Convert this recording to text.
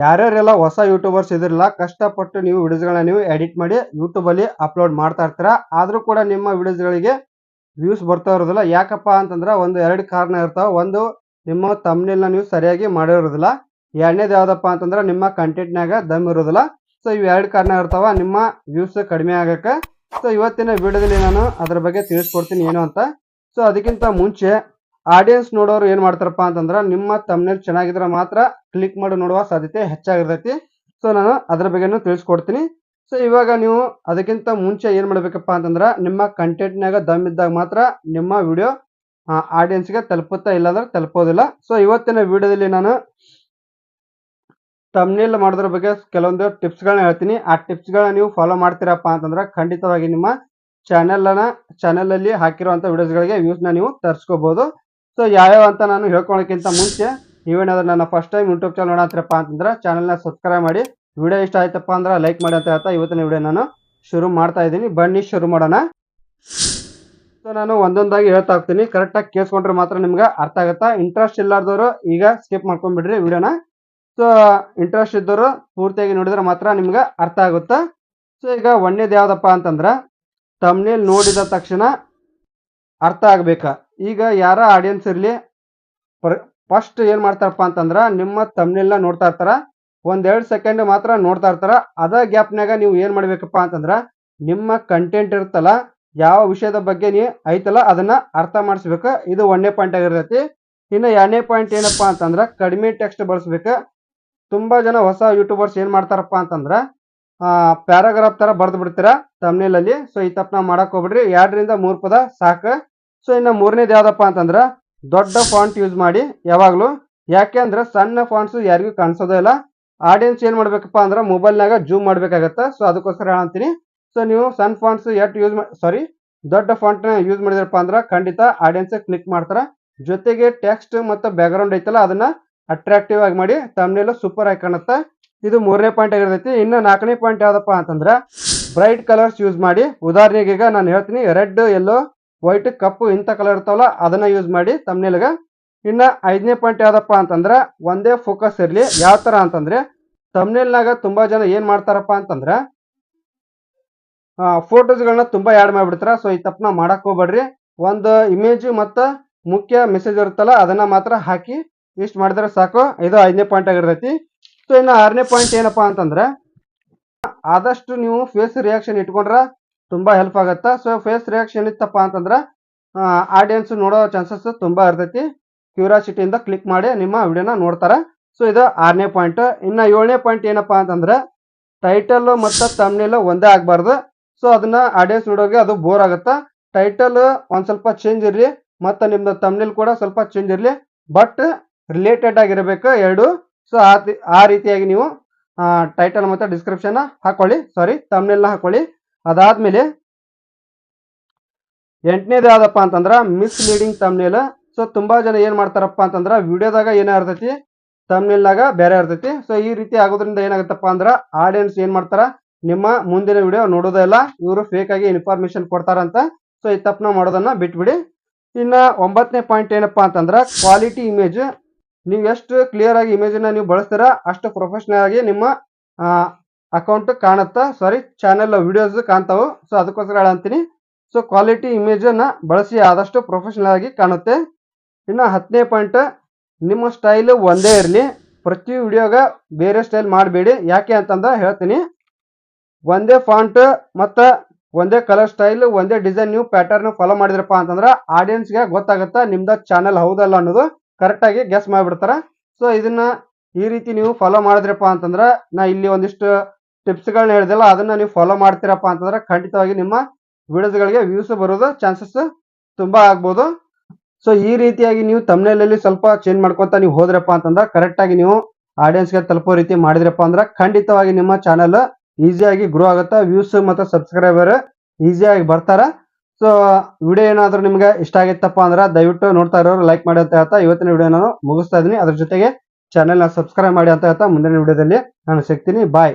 ಯಾರ್ಯಾರೆಲ್ಲ ಹೊಸ ಯೂಟ್ಯೂಬರ್ಸ್ ಇದ್ರಲ್ಲ ಕಷ್ಟಪಟ್ಟು ನೀವು ವಿಡಿಯೋಸ್ಗಳನ್ನ ನೀವು ಎಡಿಟ್ ಮಾಡಿ ಯೂಟ್ಯೂಬ್ ಅಲ್ಲಿ ಅಪ್ಲೋಡ್ ಮಾಡ್ತಾ ಇರ್ತೀರಾ, ಆದ್ರೂ ಕೂಡ ನಿಮ್ಮ ವಿಡಿಯೋಸ್ಗಳಿಗೆ ವ್ಯೂಸ್ ಬರ್ತಾ ಇರೋದಿಲ್ಲ. ಯಾಕಪ್ಪ ಅಂತಂದ್ರೆ ಒಂದು ಎರಡು ಕಾರಣ ಇರ್ತಾವ. ಒಂದು, ನಿಮ್ಮ ತಮ್ನೇಲ್ನ ನೀವು ಸರಿಯಾಗಿ ಮಾಡಿರೋದಿಲ್ಲ. ಎರಡನೇದು ಯಾವ್ದಪ್ಪ ಅಂತಂದ್ರೆ ನಿಮ್ಮ ಕಂಟೆಂಟ್ನಾಗ ದಮ್ ಇರೋದಿಲ್ಲ. ಸೊ ಇವು ಎರಡು ಕಾರಣ ಇರ್ತಾವ ನಿಮ್ಮ ವ್ಯೂಸ್ ಕಡಿಮೆ ಆಗಕ್ಕೆ. ಸೊ ಇವತ್ತಿನ ವಿಡಿಯೋದಲ್ಲಿ ನಾನು ಅದ್ರ ಬಗ್ಗೆ ತಿಳಿಸ್ಕೊಡ್ತೀನಿ ಏನು ಅಂತ. ಸೊ ಅದಕ್ಕಿಂತ ಮುಂಚೆ ಆಡಿಯನ್ಸ್ ನೋಡೋರು ಏನ್ ಮಾಡ್ತಾರಪ್ಪ ಅಂತಂದ್ರೆ ನಿಮ್ಮ ತಮ್ನೇಲ್ ಚೆನ್ನಾಗಿದ್ರೆ ಮಾತ್ರ ಕ್ಲಿಕ್ ಮಾಡಿ ನೋಡುವ ಸಾಧ್ಯತೆ ಹೆಚ್ಚಾಗಿರ್ತೈತಿ. ಸೊ ನಾನು ಅದ್ರ ಬಗ್ಗೆನೂ ತಿಳಿಸ್ಕೊಡ್ತೀನಿ. ಸೊ ಇವಾಗ ನೀವು ಅದಕ್ಕಿಂತ ಮುಂಚೆ ಏನ್ ಮಾಡ್ಬೇಕಪ್ಪ ಅಂತಂದ್ರೆ ನಿಮ್ಮ ಕಂಟೆಂಟ್ನಾಗ ದಮ್ ಇದ್ದಾಗ ಮಾತ್ರ ನಿಮ್ಮ ವಿಡಿಯೋ ಆಡಿಯನ್ಸ್ಗೆ ತಲುಪುತ್ತಾ, ಇಲ್ಲಾಂದ್ರೆ ತಲುಪೋದಿಲ್ಲ. ಸೊ ಇವತ್ತಿನ ವಿಡಿಯೋದಲ್ಲಿ ನಾನು ತಮ್ನೇಲ್ ಮಾಡೋದ್ರ ಬಗ್ಗೆ ಕೆಲವೊಂದು ಟಿಪ್ಸ್ಗಳನ್ನ ಹೇಳ್ತೀನಿ. ಆ ಟಿಪ್ಸ್ಗಳನ್ನ ನೀವು ಫಾಲೋ ಮಾಡ್ತೀರಪ್ಪ ಅಂತಂದ್ರೆ ಖಂಡಿತವಾಗಿ ನಿಮ್ಮ ಚಾನೆಲ್ ಅಲ್ಲಿ ಹಾಕಿರುವಂತ ವಿಡಿಯೋಸ್ಗಳಿಗೆ ವ್ಯೂಸ್ನ ನೀವು ತರಿಸ್ಕೋಬಹುದು. ಸೊ ಯಾವ್ಯಾವ ಅಂತ ನಾನು ಹೇಳ್ಕೊಳಕ್ಕಿಂತ ಮುಂಚೆ ನೀವೇನಾದ್ರೂ ನನ್ನ ಫಸ್ಟ್ ಟೈಮ್ ಯೂಟ್ಯೂಬ್ ಚಾನಲ್ ನೋಡತ್ತೀರಪ್ಪ ಅಂತಂದ್ರೆ ಚಾನಲ್ನ ಸಬ್ಸ್ಕ್ರೈಬ್ ಮಾಡಿ, ವಿಡಿಯೋ ಇಷ್ಟ ಆಯ್ತಪ್ಪ ಅಂದ್ರೆ ಲೈಕ್ ಮಾಡಿ ಅಂತ ಹೇಳ್ತಾ ಇವತ್ತಿನ ವಿಡಿಯೋ ನಾನು ಶುರು ಮಾಡ್ತಾ ಇದ್ದೀನಿ. ಬನ್ನಿ ಶುರು ಮಾಡೋಣ. ಸೊ ನಾನು ಒಂದೊಂದಾಗಿ ಹೇಳ್ತಾ ಹೋಗ್ತೀನಿ, ಕರೆಕ್ಟಾಗಿ ಕೇಳಿಸ್ಕೊಂಡ್ರೆ ಮಾತ್ರ ನಿಮ್ಗೆ ಅರ್ಥ ಆಗುತ್ತಾ. ಇಂಟ್ರೆಸ್ಟ್ ಇಲ್ಲಾರ್ದವರು ಈಗ ಸ್ಕಿಪ್ ಮಾಡ್ಕೊಂಡ್ಬಿಡ್ರಿ ವಿಡಿಯೋನ. ಸೊ ಇಂಟ್ರೆಸ್ಟ್ ಇದ್ದವರು ಪೂರ್ತಿಯಾಗಿ ನೋಡಿದ್ರೆ ಮಾತ್ರ ನಿಮ್ಗೆ ಅರ್ಥ ಆಗುತ್ತಾ. ಸೊ ಈಗ ಒಂದೇದು ಯಾವ್ದಪ್ಪ ಅಂತಂದ್ರೆ ತಮ್ನೇಲ್ ನೋಡಿದ ತಕ್ಷಣ ಅರ್ಥ ಆಗ್ಬೇಕಾ. ಈಗ ಯಾರ ಆಡಿಯನ್ಸ್ ಇರಲಿ, ಫಸ್ಟ್ ಏನ್ ಮಾಡ್ತಾರಪ್ಪ ಅಂತಂದ್ರ ನಿಮ್ಮ ತಮ್ನೇಲ್ನ ನೋಡ್ತಾ ಇರ್ತಾರ, ಒಂದೆರಡು ಸೆಕೆಂಡ್ ಮಾತ್ರ ನೋಡ್ತಾ ಇರ್ತಾರ. ಅದ ಗ್ಯಾಪ್ನಾಗ ನೀವು ಏನ್ ಮಾಡ್ಬೇಕಪ್ಪ ಅಂತಂದ್ರ ನಿಮ್ಮ ಕಂಟೆಂಟ್ ಇರುತ್ತಲ್ಲ, ಯಾವ ವಿಷಯದ ಬಗ್ಗೆ ನೀ ಐತಲ್ಲ ಅದನ್ನ ಅರ್ಥ ಮಾಡಿಸ್ಬೇಕು. ಇದು ಒಂದನೇ ಪಾಯಿಂಟ್ ಆಗಿರ್ತೈತಿ. ಇನ್ನು ಎರಡನೇ ಪಾಯಿಂಟ್ ಏನಪ್ಪಾ ಅಂತಂದ್ರ ಕಡಿಮೆ ಟೆಕ್ಸ್ಟ್ ಬಳಸ್ಬೇಕ. ತುಂಬಾ ಜನ ಹೊಸ ಯೂಟ್ಯೂಬರ್ಸ್ ಏನ್ ಮಾಡ್ತಾರಪ್ಪ ಅಂತಂದ್ರ ಪ್ಯಾರಾಗ್ರಾಫ್ ತರ ಬರ್ದು ಬಿಡ್ತೀರಾ ತಮ್ನೇಲ್ ಅಲ್ಲಿ. ಸೊ ಈ ತಪ್ಪನ ಮಾಡಕ್ ಹೋಗ್ಬಿಡ್ರಿ, 2 ರಿಂದ 3 ಪದ ಸಾಕು. ಸೊ ಇನ್ನು ಮೂರನೇದು ಯಾವ್ದಪ್ಪ ಅಂತಂದ್ರ ದೊಡ್ಡ ಫಾಂಟ್ ಯೂಸ್ ಮಾಡಿ ಯಾವಾಗ್ಲೂ. ಯಾಕೆ ಅಂದ್ರೆ ಸಣ್ಣ ಫಾಂಟ್ಸ್ ಯಾರಿಗೂ ಕಾಣಿಸೋದೇ ಇಲ್ಲ. ಆಡಿಯನ್ಸ್ ಏನ್ ಮಾಡ್ಬೇಕಪ್ಪ ಅಂದ್ರೆ ಮೊಬೈಲ್ನಾಗ ಜೂಮ್ ಮಾಡ್ಬೇಕಾಗತ್ತ. ಸೊ ಅದಕ್ಕೋಸ್ಕರ ಹೇಳಂತೀನಿ. ಸೊ ನೀವು ಸಣ್ಣ ಫಾಂಟ್ಸ್ ದೊಡ್ಡ ಫಾಂಟ್ ನ ಯೂಸ್ ಮಾಡಿದ್ರಪ್ಪ ಅಂದ್ರೆ ಖಂಡಿತ ಆಡಿಯನ್ಸ್ ಕ್ಲಿಕ್ ಮಾಡ್ತಾರ. ಜೊತೆಗೆ ಟೆಕ್ಸ್ಟ್ ಮತ್ತು ಬ್ಯಾಕ್ ಗ್ರೌಂಡ್ ಐತಲ್ಲ ಅದನ್ನ ಅಟ್ರಾಕ್ಟಿವ್ ಆಗಿ ಮಾಡಿ ತಮ್ನೇಲ್ ಸೂಪರ್ ಆಗಿ ಕಾಣುತ್ತೆ. ಇದು ಮೂರನೇ ಪಾಯಿಂಟ್ ಆಗಿರ್ತೈತಿ. ಇನ್ನು ನಾಲ್ಕನೇ ಪಾಯಿಂಟ್ ಯಾವ್ದಪ್ಪ ಅಂತಂದ್ರ ಬ್ರೈಟ್ ಕಲರ್ಸ್ ಯೂಸ್ ಮಾಡಿ. ಉದಾಹರಣೆಗೆ ಈಗ ನಾನು ಹೇಳ್ತೀನಿ, ರೆಡ್, ಯೆಲ್ಲೋ, ವೈಟ್, ಕಪ್ಪು ಇಂಥ ಕಲರ್ ಇರ್ತಾವಲ್ಲ ಅದನ್ನ ಯೂಸ್ ಮಾಡಿ ತಮ್ನೇಲ್ಗ. ಇನ್ನ ಐದನೇ ಪಾಯಿಂಟ್ ಯಾವ್ದಪ್ಪ ಅಂತಂದ್ರ ಒಂದೇ ಫೋಕಸ್ ಇರ್ಲಿ. ಯಾವ ತರ ಅಂತಂದ್ರೆ ತಮ್ನೇಲ್ನಾಗ ತುಂಬಾ ಜನ ಏನ್ ಮಾಡ್ತಾರಪ್ಪ ಅಂತಂದ್ರ ಫೋಟೋಸ್ಗಳನ್ನ ತುಂಬಾ ಆಡ್ ಮಾಡ್ಬಿಡ್ತಾರ. ಸೊ ಈ ತಪ್ಪನ ಮಾಡಕ್ ಹೋಗ್ಬೇಡ್ರಿ. ಒಂದು ಇಮೇಜ್ ಮತ್ತ ಮುಖ್ಯ ಮೆಸೇಜ್ ಇರುತ್ತಲ್ಲ ಅದನ್ನ ಮಾತ್ರ ಹಾಕಿ ಇಷ್ಟ ಮಾಡಿದ್ರೆ ಸಾಕು. ಇದು ಐದನೇ ಪಾಯಿಂಟ್ ಆಗಿರ್ತೈತಿ. ಸೊ ಇನ್ನು ಆರನೇ ಪಾಯಿಂಟ್ ಏನಪ್ಪಾ ಅಂತಂದ್ರೆ ಆದಷ್ಟು ನೀವು ಫೇಸ್ ರಿಯಾಕ್ಷನ್ ಇಟ್ಕೊಂಡ್ರ ತುಂಬಾ ಹೆಲ್ಪ್ ಆಗತ್ತ. ಸೊ ಫೇಸ್ ರಿಯಾಕ್ಷನ್ ಇತ್ತಪ್ಪ ಅಂತಂದ್ರ ಆಡಿಯನ್ಸ್ ನೋಡೋ ಚಾನ್ಸಸ್ ತುಂಬಾ ಇರ್ತೈತಿ. ಕ್ಯೂರಿಯಾಸಿಟಿಯಿಂದ ಕ್ಲಿಕ್ ಮಾಡಿ ನಿಮ್ಮ ವಿಡಿಯೋನ ನೋಡ್ತಾರ. ಸೊ ಇದು ಆರನೇ ಪಾಯಿಂಟ್. ಇನ್ನ ಏಳನೇ ಪಾಯಿಂಟ್ ಏನಪ್ಪಾ ಅಂತಂದ್ರೆ ಟೈಟಲ್ ಮತ್ತು ತಮ್ನೇಲ್ ಒಂದೇ ಆಗ್ಬಾರ್ದು. ಸೊ ಅದನ್ನ ಆಡಿಯನ್ಸ್ ನೋಡೋಕೆ ಅದು ಬೋರ್ ಆಗುತ್ತಾ. ಟೈಟಲ್ ಒಂದ್ ಸ್ವಲ್ಪ ಚೇಂಜ್ ಇರ್ಲಿ ಮತ್ತು ನಿಮ್ದು ತಮ್ನೇಲ್ ಕೂಡ ಸ್ವಲ್ಪ ಚೇಂಜ್ ಇರ್ಲಿ, ಬಟ್ ರಿಲೇಟೆಡ್ ಆಗಿರಬೇಕು ಎರಡು. ಸೊ ಆ ರೀತಿಯಾಗಿ ನೀವು ಟೈಟಲ್ ಮತ್ತು ಡಿಸ್ಕ್ರಿಪ್ಷನ್ ಹಾಕೊಳ್ಳಿ, ತಮ್ನೇಲ್ನ ಹಾಕೊಳ್ಳಿ. ಅದಾದ್ಮೇಲೆ ಎಂಟನೇದು ಯಾವ್ದಪ್ಪ ಅಂತಂದ್ರ ಮಿಸ್ಲೀಡಿಂಗ್ ತಮ್ನೇಲ್. ಸೊ ತುಂಬಾ ಜನ ಏನ್ ಮಾಡ್ತಾರಪ್ಪ ಅಂತಂದ್ರ ವಿಡಿಯೋದಾಗ ಏನೇ ಇರ್ತೈತಿ ತಮ್ನೇಲ್ನಾಗ ಬೇರೆ ಇರ್ತೈತಿ. ಸೊ ಈ ರೀತಿ ಆಗೋದ್ರಿಂದ ಏನಾಗುತ್ತಪ್ಪ ಅಂದ್ರ ಆಡಿಯನ್ಸ್ ಏನ್ ಮಾಡ್ತಾರ ನಿಮ್ಮ ಮುಂದಿನ ವಿಡಿಯೋ ನೋಡೋದೇ ಇಲ್ಲ, ಇವರು ಫೇಕ್ ಆಗಿ ಇನ್ಫಾರ್ಮೇಶನ್ ಕೊಡ್ತಾರಂತ. ಸೊ ಈ ತಪ್ಪನ ಮಾಡೋದನ್ನ ಬಿಟ್ಬಿಡಿ. ಇನ್ನ 9ನೇ ಪಾಯಿಂಟ್ ಏನಪ್ಪಾ ಅಂತಂದ್ರ ಕ್ವಾಲಿಟಿ ಇಮೇಜ್. ನೀವು ಎಷ್ಟು ಕ್ಲಿಯರ್ ಆಗಿ ಇಮೇಜ್ ನ ನೀವು ಬಳಸ್ತೀರಾ ಅಷ್ಟು ಪ್ರೊಫೆಷನಲ್ ಆಗಿ ನಿಮ್ಮ ಅಕೌಂಟ್ ಕಾಣುತ್ತಾ, ಚಾನೆಲ್ ವಿಡಿಯೋಸ್ ಕಾಣ್ತಾವು. ಸೊ ಅದಕ್ಕೋಸ್ಕರ ಹೇಳಂತೀನಿ. ಸೊ ಕ್ವಾಲಿಟಿ ಇಮೇಜ್ ಅನ್ನ ಬಳಸಿ, ಆದಷ್ಟು ಪ್ರೊಫೆಷನಲ್ ಆಗಿ ಕಾಣುತ್ತೆ. ಇನ್ನು 10ನೇ ಪಾಯಿಂಟ್ ನಿಮ್ಮ ಸ್ಟೈಲ್ ಒಂದೇ ಇರಲಿ. ಪ್ರತಿ ವಿಡಿಯೋಗ ಬೇರೆ ಸ್ಟೈಲ್ ಮಾಡಬೇಡಿ. ಯಾಕೆ ಅಂತಂದ ಹೇಳ್ತೀನಿ. ಒಂದೇ ಫಾಂಟ್ ಮತ್ತು ಒಂದೇ ಕಲರ್ ಸ್ಟೈಲ್, ಒಂದೇ ಡಿಸೈನ್ ನೀವು ಪ್ಯಾಟರ್ನ್ ಫಾಲೋ ಮಾಡಿದ್ರಪ್ಪ ಅಂತಂದ್ರ ಆಡಿಯನ್ಸ್ಗೆ ಗೊತ್ತಾಗುತ್ತಾ ನಿಮ್ದ ಚಾನಲ್ ಹೌದಲ್ಲ ಅನ್ನೋದು ಕರೆಕ್ಟ್ ಆಗಿ ಗೆಸ್ ಮಾಡಿಬಿಡ್ತಾರ. ಸೊ ಇದನ್ನ ಈ ರೀತಿ ನೀವು ಫಾಲೋ ಮಾಡಿದ್ರಪ್ಪ ಅಂತಂದ್ರ ನಾ ಇಲ್ಲಿ ಒಂದಿಷ್ಟು ಟಿಪ್ಸ್ಗಳನ್ನ ಹೇಳಿದೆಲ್ಲ ಅದನ್ನ ನೀವು ಫಾಲೋ ಮಾಡ್ತೀರಪ್ಪ ಅಂತಂದ್ರೆ ಖಂಡಿತವಾಗಿ ನಿಮ್ಮ ವಿಡಿಯೋಸ್ಗಳಿಗೆ ವ್ಯೂಸ್ ಬರೋದು ಚಾನ್ಸಸ್ ತುಂಬಾ ಆಗ್ಬೋದು. ಸೊ ಈ ರೀತಿಯಾಗಿ ನೀವು ತಮ್ನೇಲಲ್ಲಿ ಸ್ವಲ್ಪ ಚೇಂಜ್ ಮಾಡ್ಕೊಂತ ನೀವು ಹೋದ್ರಪ್ಪ ಅಂತಂದ್ರೆ ಕರೆಕ್ಟ್ ಆಗಿ ನೀವು ಆಡಿಯನ್ಸ್ಗೆ ತಲುಪೋ ರೀತಿ ಮಾಡಿದ್ರಪ್ಪ ಅಂದ್ರೆ ಖಂಡಿತವಾಗಿ ನಿಮ್ಮ ಚಾನಲ್ ಈಸಿಯಾಗಿ ಗ್ರೋ ಆಗುತ್ತಾ. ವ್ಯೂಸ್ ಮತ್ತು ಸಬ್ಸ್ಕ್ರೈಬರ್ ಈಸಿಯಾಗಿ ಬರ್ತಾರ. ಸೊ ವಿಡಿಯೋ ಏನಾದರೂ ನಿಮ್ಗೆ ಇಷ್ಟ ಆಗಿತ್ತಪ್ಪ ಅಂದ್ರೆ ದಯವಿಟ್ಟು ನೋಡ್ತಾ ಇರೋರು ಲೈಕ್ ಮಾಡಿ ಅಂತ ಹೇಳ್ತಾ ಇವತ್ತಿನ ವಿಡಿಯೋ ನಾನು ಮುಗಿಸ್ತಾ ಇದ್ದೀನಿ. ಅದ್ರ ಜೊತೆಗೆ ಚಾನೆಲ್ನ ಸಬ್ಸ್ಕ್ರೈಬ್ ಮಾಡಿ ಅಂತ ಹೇಳ್ತಾ ಮುಂದಿನ ವಿಡಿಯೋದಲ್ಲಿ ನಾನು ಸಿಗ್ತೀನಿ. ಬಾಯ್.